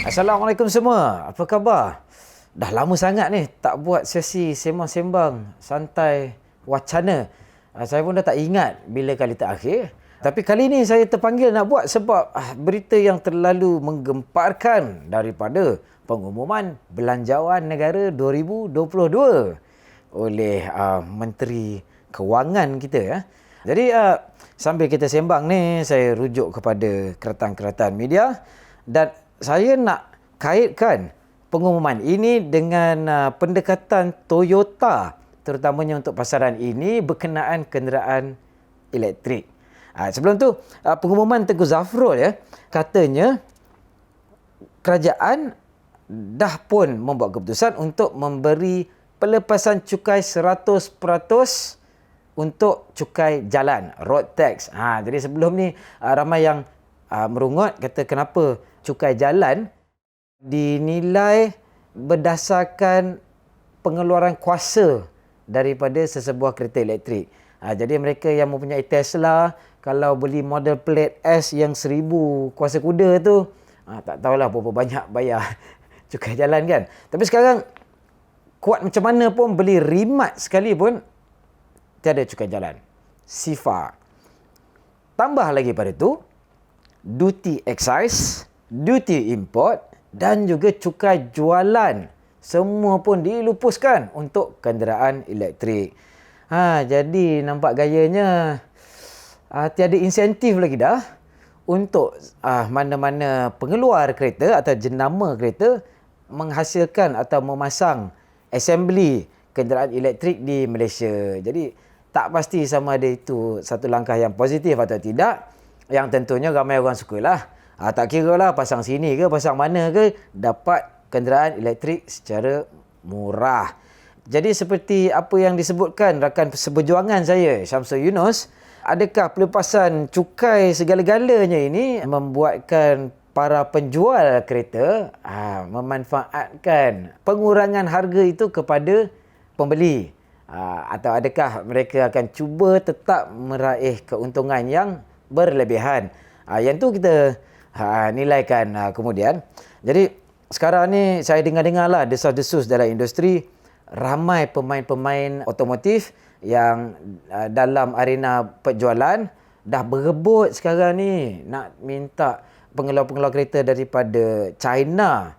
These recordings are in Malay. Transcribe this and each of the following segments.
Assalamualaikum semua. Apa khabar? Dah lama sangat ni tak buat sesi sembang-sembang santai wacana. Saya pun dah tak ingat bila kali terakhir. Tapi kali ni saya terpanggil nak buat sebab berita yang terlalu menggemparkan daripada pengumuman Belanjawan Negara 2022 oleh Menteri Kewangan kita. Jadi sambil kita sembang ni, saya rujuk kepada keratan-keratan media dan saya nak kaitkan pengumuman ini dengan pendekatan Toyota terutamanya untuk pasaran ini berkenaan kenderaan elektrik. Sebelum tu, pengumuman Tengku Zafrul katanya kerajaan dah pun membuat keputusan untuk memberi pelepasan cukai 100% untuk cukai jalan, road tax. Jadi sebelum ni ramai yang merungut kata kenapa cukai jalan dinilai berdasarkan pengeluaran kuasa daripada sesebuah kereta elektrik. Jadi mereka yang mempunyai Tesla, kalau beli model plate S yang 1000 kuasa kuda tu, tak tahulah berapa banyak bayar cukai jalan kan. Tapi sekarang, kuat macam mana pun beli Rimac sekali pun, tiada cukai jalan. SIFA. Tambah lagi pada tu, duty excise, duty import dan juga cukai jualan semua pun dilupuskan untuk kenderaan elektrik. Jadi nampak gayanya tiada insentif lagi dah untuk mana-mana pengeluar kereta atau jenama kereta menghasilkan atau memasang assembly kenderaan elektrik di Malaysia. Jadi tak pasti sama ada itu satu langkah yang positif atau tidak. Yang tentunya ramai orang sukalah. Tak kira lah pasang sini ke, pasang mana ke, dapat kenderaan elektrik secara murah. Jadi seperti apa yang disebutkan rakan seberjuangan saya, Syamsul Yunus, adakah pelepasan cukai segala-galanya ini membuatkan para penjual kereta memanfaatkan pengurangan harga itu kepada pembeli? Atau adakah mereka akan cuba tetap meraih keuntungan yang berlebihan? Yang tu kita nilaikan kemudian. Jadi sekarang ni saya dengar-dengarlah desas-desus dalam industri, ramai pemain-pemain otomotif yang dalam arena penjualan dah berebut sekarang ni nak minta pengeluar-pengeluar kereta daripada China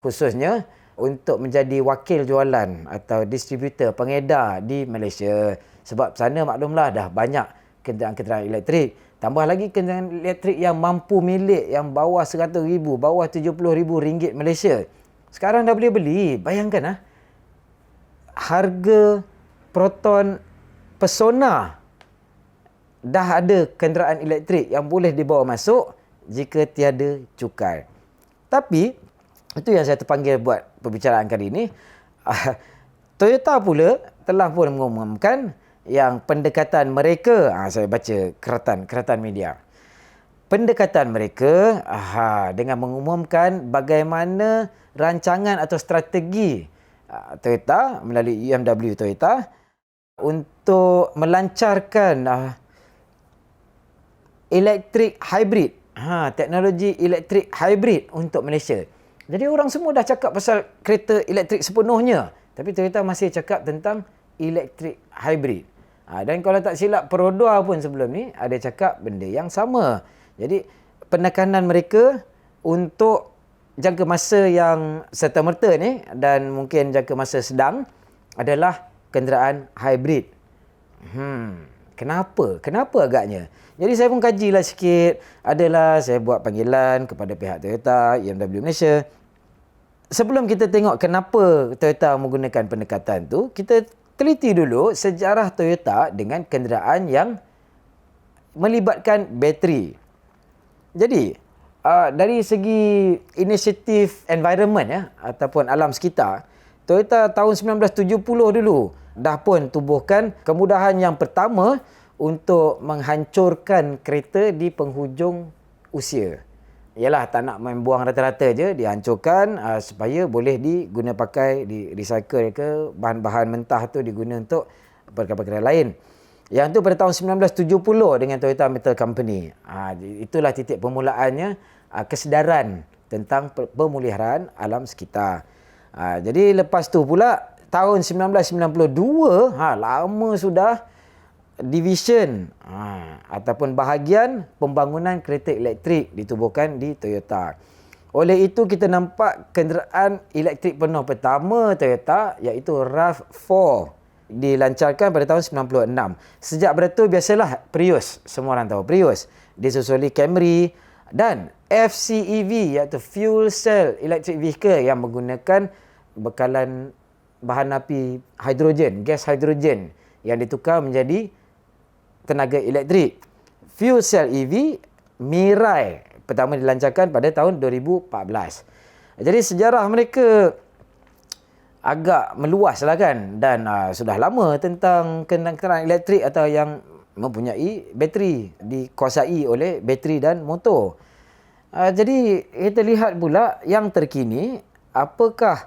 khususnya untuk menjadi wakil jualan atau distributor pengedar di Malaysia. Sebab sana maklumlah dah banyak kenderaan-kenderaan elektrik. Tambah lagi kenderaan elektrik yang mampu milik yang bawah 100,000, bawah 70,000 ringgit Malaysia. Sekarang dah boleh beli. Bayangkan harga Proton Persona dah ada kenderaan elektrik yang boleh dibawa masuk jika tiada cukai. Tapi itu yang saya terpanggil buat perbicaraan kali ini. Toyota pula telah pun mengumumkan yang pendekatan mereka, saya baca keratan media. Pendekatan mereka dengan mengumumkan bagaimana rancangan atau strategi Toyota melalui BMW Toyota untuk melancarkan elektrik hybrid, teknologi elektrik hybrid untuk Malaysia. Jadi orang semua dah cakap pasal kereta elektrik sepenuhnya, tapi Toyota masih cakap tentang elektrik hybrid. Dan kalau tak silap Perodua pun sebelum ni ada cakap benda yang sama. Jadi penekanan mereka untuk jangka masa yang serta-merta ni dan mungkin jangka masa sedang adalah kenderaan hybrid. Kenapa agaknya? Jadi saya pun kajilah sikit. Adalah saya buat panggilan kepada pihak Toyota, BMW Malaysia. Sebelum kita tengok kenapa Toyota menggunakan pendekatan tu, kita teliti dulu sejarah Toyota dengan kenderaan yang melibatkan bateri. Jadi, dari segi inisiatif environment ataupun alam sekitar, Toyota tahun 1970 dulu dah pun tubuhkan kemudahan yang pertama untuk menghancurkan kereta di penghujung usia. Ialah tak nak main buang rata-rata je, dihancurkan supaya boleh diguna pakai, di recycle ke, bahan-bahan mentah tu diguna untuk perkara-perkara lain. Yang tu pada tahun 1970 dengan Toyota Metal Company. Itulah titik permulaannya kesedaran tentang pemeliharaan alam sekitar. Jadi lepas tu pula tahun 1992, lama sudah, division ataupun bahagian pembangunan kereta elektrik ditubuhkan di Toyota. Oleh itu kita nampak kenderaan elektrik penuh pertama Toyota iaitu RAV4 dilancarkan pada tahun 96. Sejak pada tu biasalah Prius, semua orang tahu Prius, disusuli Camry dan FCEV iaitu Fuel Cell Electric Vehicle yang menggunakan bekalan bahan api hidrogen, gas hidrogen yang ditukar menjadi tenaga elektrik. Fuel Cell EV Mirai pertama dilancarkan pada tahun 2014. Jadi sejarah mereka agak meluas lah kan, dan sudah lama tentang kenderaan elektrik atau yang mempunyai bateri, dikuasai oleh bateri dan motor. Jadi kita lihat pula yang terkini, apakah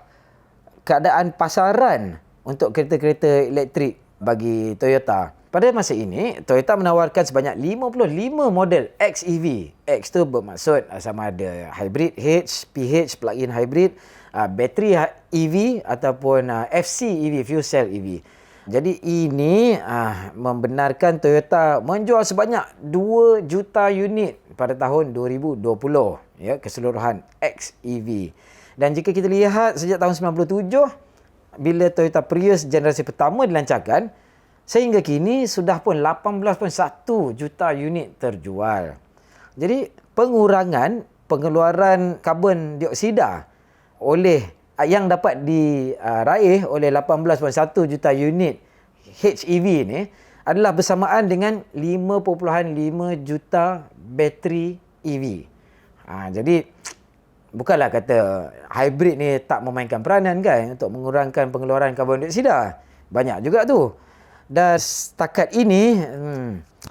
keadaan pasaran untuk kereta-kereta elektrik bagi Toyota. Pada masa ini, Toyota menawarkan sebanyak 55 model XEV. X tu bermaksud sama ada hybrid H, PH, plug-in hybrid, bateri EV ataupun FCEV, fuel cell EV. Jadi ini membenarkan Toyota menjual sebanyak 2 juta unit pada tahun 2020, ya, keseluruhan XEV. Dan jika kita lihat sejak tahun 97 bila Toyota Prius generasi pertama dilancarkan, sehingga kini sudah pun 18.1 juta unit terjual. Jadi pengurangan pengeluaran karbon dioksida yang dapat diraih oleh 18.1 juta unit HEV ni adalah bersamaan dengan 5.5 juta bateri EV. Jadi bukanlah kata hybrid ni tak memainkan peranan kan untuk mengurangkan pengeluaran karbon dioksida. Banyak juga tu. Dan setakat ini,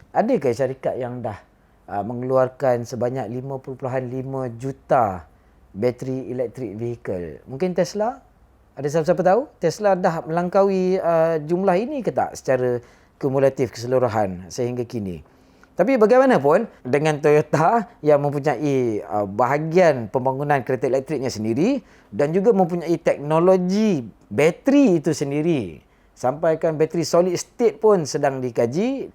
adakah syarikat yang dah mengeluarkan sebanyak 5.5 juta bateri electric vehicle? Mungkin Tesla? Ada siapa-siapa tahu? Tesla dah melangkaui jumlah ini ke tak secara kumulatif keseluruhan sehingga kini? Tapi bagaimanapun, dengan Toyota yang mempunyai bahagian pembangunan kereta elektriknya sendiri dan juga mempunyai teknologi bateri itu sendiri, sampaikan bateri solid state pun sedang dikaji,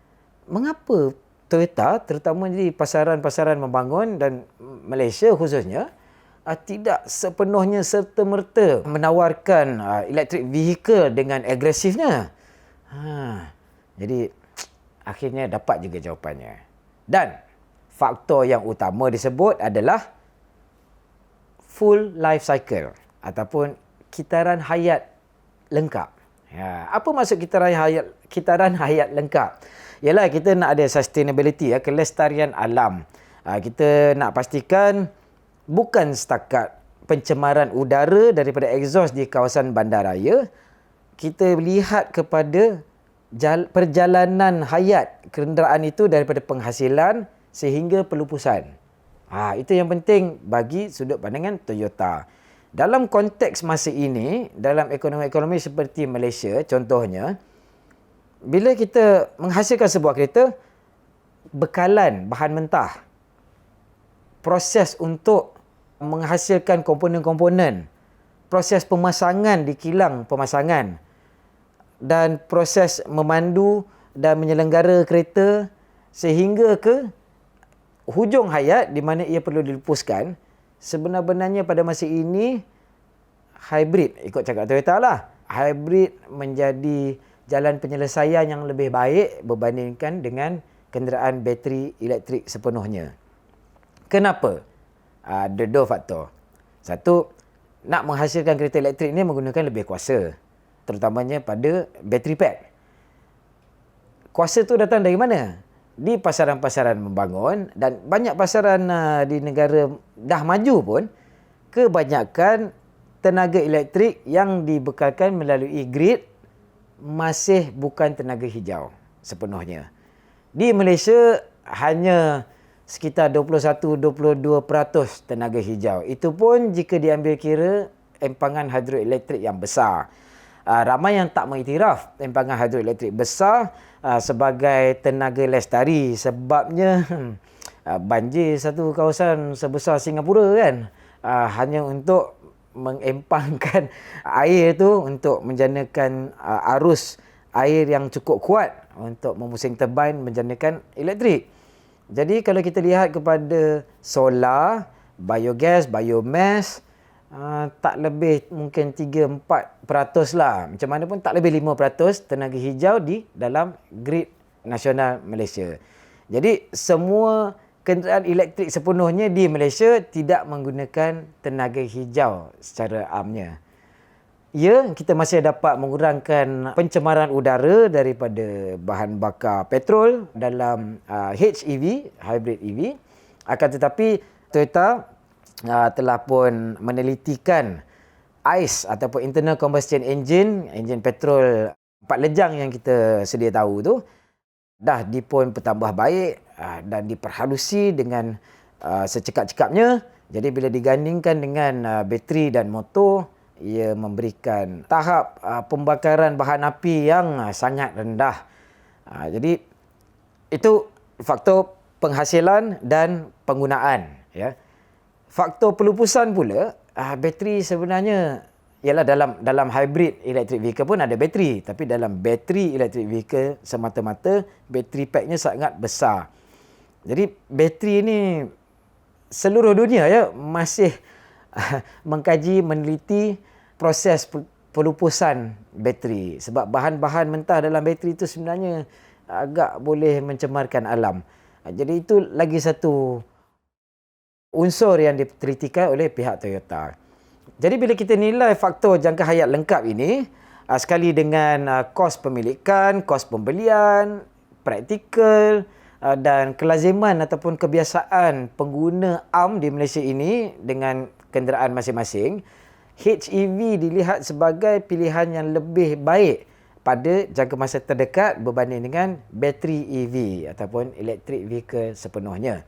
mengapa Toyota terutama di pasaran-pasaran membangun dan Malaysia khususnya tidak sepenuhnya serta-merta menawarkan electric vehicle dengan agresifnya? Jadi akhirnya dapat juga jawapannya. Dan faktor yang utama disebut adalah full life cycle ataupun kitaran hayat lengkap. Apa maksud kitaran hayat lengkap? Ialah kita nak ada sustainability, kelestarian alam. Kita nak pastikan bukan setakat pencemaran udara daripada exhaust di kawasan bandaraya, kita lihat kepada perjalanan hayat kenderaan itu daripada penghasilan sehingga pelupusan. Itu yang penting bagi sudut pandangan Toyota. Dalam konteks masa ini, dalam ekonomi-ekonomi seperti Malaysia, contohnya, bila kita menghasilkan sebuah kereta, bekalan bahan mentah, proses untuk menghasilkan komponen-komponen, proses pemasangan di kilang pemasangan, dan proses memandu dan menyelenggara kereta sehingga ke hujung hayat di mana ia perlu dilupuskan, sebenarnya pada masa ini hybrid, ikut cakap Toyota lah, hybrid menjadi jalan penyelesaian yang lebih baik berbandingkan dengan kenderaan bateri elektrik sepenuhnya. Kenapa? Ada dua faktor. Satu, nak menghasilkan kereta elektrik ni menggunakan lebih kuasa, terutamanya pada bateri pack. Kuasa tu datang dari mana? Di pasaran-pasaran membangun, dan banyak pasaran di negara dah maju pun, kebanyakan tenaga elektrik yang dibekalkan melalui grid masih bukan tenaga hijau sepenuhnya. Di Malaysia hanya sekitar 21-22% tenaga hijau. Itu pun jika diambil kira empangan hidroelektrik yang besar. Ramai yang tak mengiktiraf empangan hidroelektrik besar sebagai tenaga lestari, sebabnya banjir satu kawasan sebesar Singapura kan, hanya untuk mengempangkan air tu untuk menjanakan arus air yang cukup kuat untuk memusing turbin menjanakan elektrik. Jadi kalau kita lihat kepada solar, biogas, biomass, tak lebih mungkin 3-4% lah. Macam mana pun tak lebih 5% tenaga hijau di dalam grid nasional Malaysia. Jadi semua kenderaan elektrik sepenuhnya di Malaysia tidak menggunakan tenaga hijau secara amnya. Ya, kita masih dapat mengurangkan pencemaran udara daripada bahan bakar petrol dalam HEV, hybrid EV. Akan tetapi Toyota telah pun menelitikan ICE ataupun internal combustion engine, enjin petrol 4 lejang yang kita sedia tahu tu, dah dipun bertambah baik dan diperhalusi dengan secekap-cekapnya. Jadi bila digandingkan dengan bateri dan motor, ia memberikan tahap pembakaran bahan api yang sangat rendah. Jadi itu faktor penghasilan dan penggunaan, ya. Faktor pelupusan pula, bateri sebenarnya ialah dalam hybrid electric vehicle pun ada bateri, tapi dalam bateri electric vehicle semata-mata bateri packnya sangat besar. Jadi bateri ni seluruh dunia ya masih mengkaji, meneliti proses pelupusan bateri, sebab bahan-bahan mentah dalam bateri itu sebenarnya agak boleh mencemarkan alam. Jadi itu lagi satu unsur yang ditelitikan oleh pihak Toyota. Jadi bila kita nilai faktor jangka hayat lengkap ini, sekali dengan kos pemilikan, kos pembelian, praktikal dan kelaziman ataupun kebiasaan pengguna AM di Malaysia ini dengan kenderaan masing-masing, HEV dilihat sebagai pilihan yang lebih baik pada jangka masa terdekat berbanding dengan bateri EV ataupun electric vehicle sepenuhnya.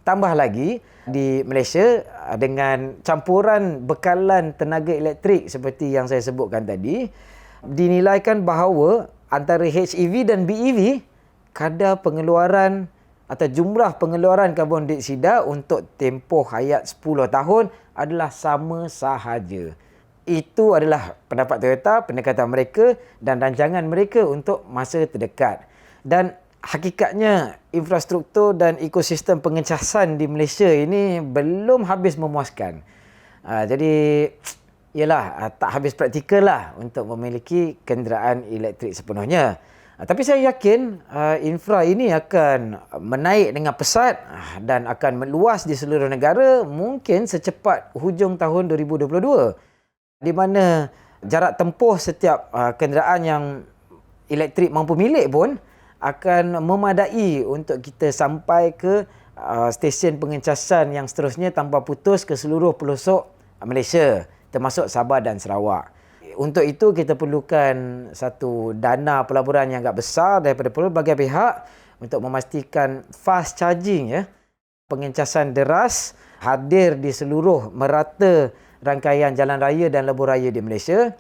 Tambah lagi, di Malaysia dengan campuran bekalan tenaga elektrik seperti yang saya sebutkan tadi, dinilaikan bahawa antara HEV dan BEV, kadar pengeluaran atau jumlah pengeluaran karbon dioksida untuk tempoh hayat 10 tahun adalah sama sahaja. Itu adalah pendapat Toyota, pendekatan mereka dan rancangan mereka untuk masa terdekat. Dan hakikatnya infrastruktur dan ekosistem pengecasan di Malaysia ini belum habis memuaskan. Jadi ialah tak habis praktikal lah untuk memiliki kenderaan elektrik sepenuhnya. Tapi saya yakin infra ini akan menaik dengan pesat dan akan meluas di seluruh negara mungkin secepat hujung tahun 2022. Di mana jarak tempuh setiap kenderaan yang elektrik mampu milik pun akan memadai untuk kita sampai ke stesen pengecasan yang seterusnya tanpa putus ke seluruh pelosok Malaysia, termasuk Sabah dan Sarawak. Untuk itu kita perlukan satu dana pelaburan yang agak besar daripada pelbagai pihak untuk memastikan fast charging, ya. Pengecasan deras hadir di seluruh merata rangkaian jalan raya dan lebuh raya di Malaysia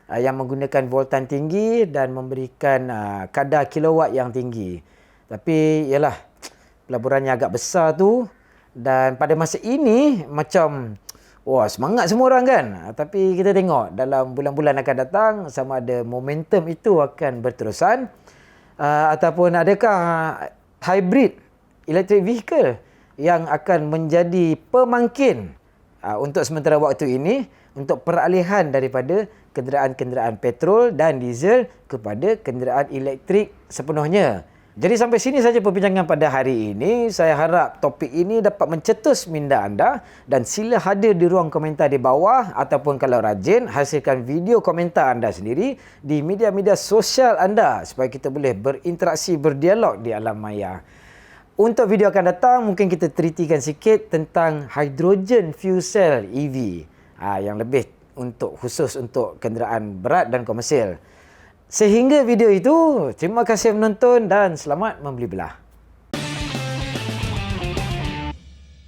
yang menggunakan voltan tinggi dan memberikan kadar kilowatt yang tinggi. Tapi ialah pelaburannya agak besar tu, dan pada masa ini macam semangat semua orang kan. Tapi kita tengok dalam bulan-bulan akan datang sama ada momentum itu akan berterusan ataupun adakah hybrid electric vehicle yang akan menjadi pemangkin untuk sementara waktu ini untuk peralihan daripada kenderaan-kenderaan petrol dan diesel kepada kenderaan elektrik sepenuhnya. Jadi sampai sini saja perbincangan pada hari ini. Saya harap topik ini dapat mencetus minda anda dan sila hadir di ruang komentar di bawah ataupun kalau rajin hasilkan video komentar anda sendiri di media-media sosial anda supaya kita boleh berinteraksi, berdialog di alam maya. Untuk video akan datang mungkin kita telitikan sikit tentang hydrogen fuel cell EV yang lebih khusus untuk kenderaan berat dan komersial. Sehingga video itu, terima kasih menonton dan selamat membeli belah.